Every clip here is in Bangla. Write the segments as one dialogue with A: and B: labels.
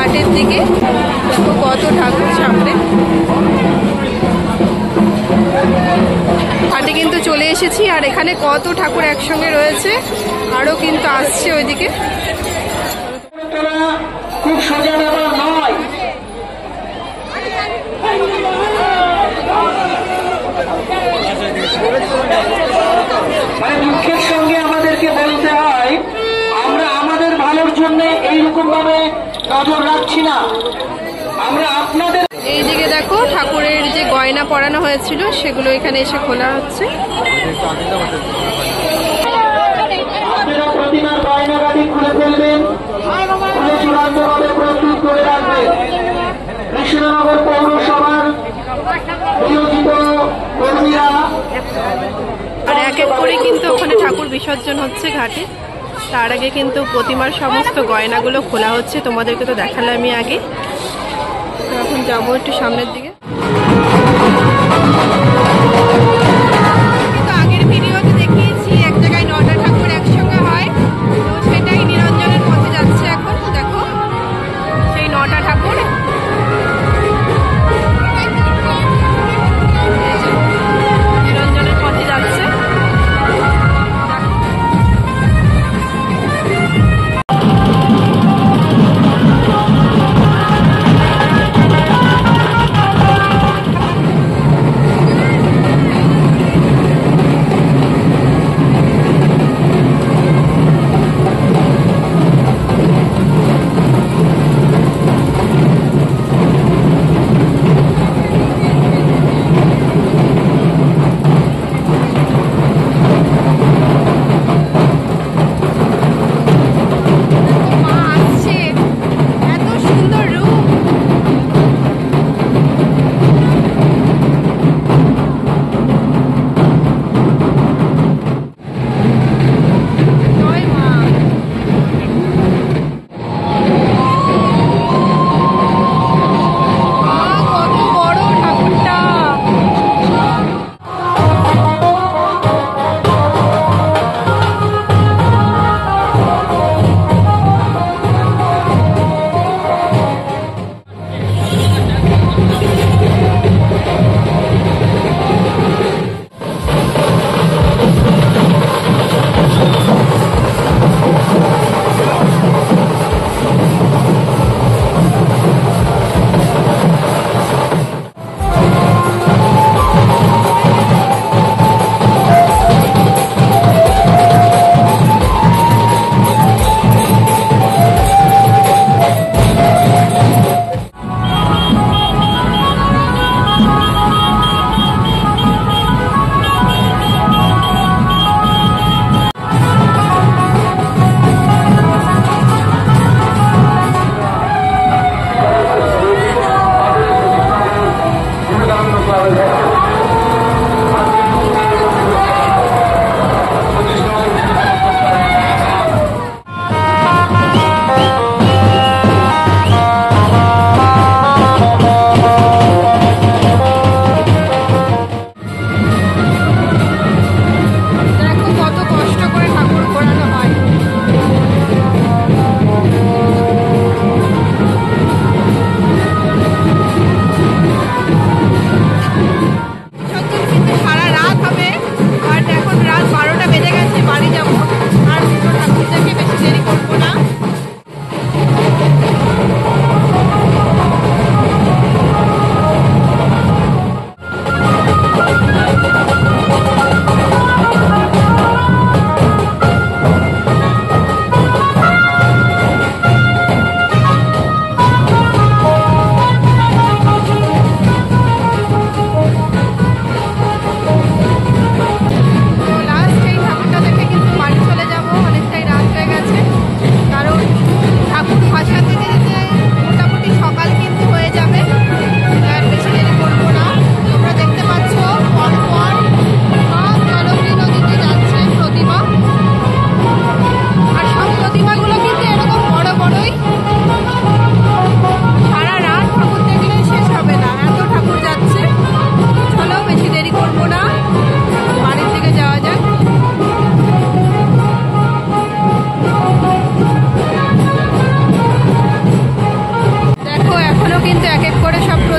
A: ঘাটের দিকে। দেখো কত ঠাকুর সামনে। ঘাটে কিন্তু চলে এসেছি, আর এখানে কত ঠাকুর একসঙ্গে রয়েছে, আরো কিন্তু আসছে ওইদিকে।
B: খুব সোজা ব্যাপার নয়। মানে দুঃখের সঙ্গে আমাদেরকে বলতে হয় আমরা আমাদের ভালোর জন্য এইরকম ভাবে নজর রাখছি না, আমরা আপনাদের।
A: এইদিকে দেখো ঠাকুরের যে গয়না পরানো হয়েছিল সেগুলো এখানে এসে খোলা হচ্ছে।
B: আপনারা প্রতিমার গয়নাগাটি খুলে ফেলবেন, খুলে চূড়ান্তভাবে প্রস্তুত করে রাখবেন। কৃষ্ণনগর পৌরসভার নিয়োজিত কর্মীরা।
A: আর এক এক করে কিন্তু ওখানে ঠাকুর বিসর্জন হচ্ছে ঘাটে। তার আগে কিন্তু প্রতিমার সমস্ত গয়নাগুলো খোলা হচ্ছে, তোমাদেরকে তো দেখালাম আমি আগে। এখন যাবো একটু সামনের দিকে। আগের ভিডিওতে দেখিয়েছি এক জায়গায় 9টা ঠাকুর একসঙ্গে হয়, তো সেটাই নিরঞ্জনের পথে যাচ্ছে এখন। দেখো সেই 9টা ঠাকুর নিরঞ্জনের পথে যাচ্ছে।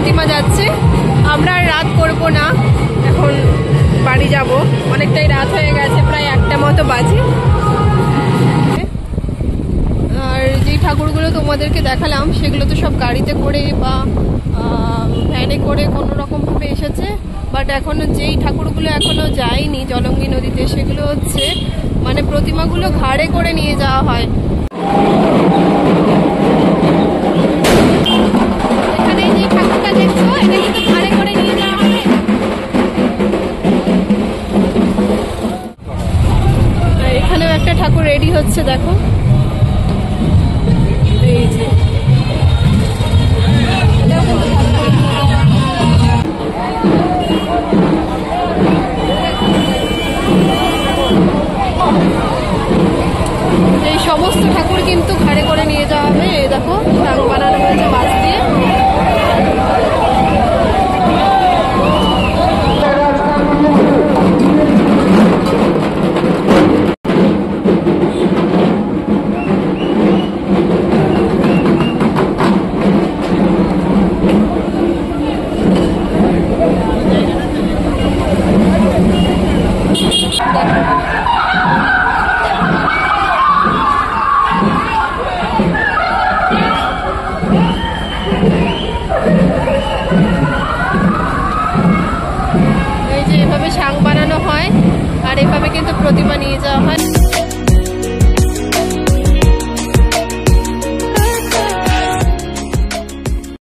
A: প্রতিমা যাচ্ছে। আমরা আর রাত করব না, এখন বাড়ি যাব, অনেকটাই রাত হয়ে গেছে, প্রায় 1টা মতো বাজে। আর যেই ঠাকুরগুলো তোমাদেরকে দেখালাম সেগুলো তো সব গাড়িতে করে বা ভ্যানে করে কোনো রকমভাবে এসেছে, বাট এখনো যেই ঠাকুরগুলো এখনো যায়নি জলঙ্গি নদীতে সেগুলো হচ্ছে মানে প্রতিমাগুলো ঘাড়ে করে নিয়ে যাওয়া হয়।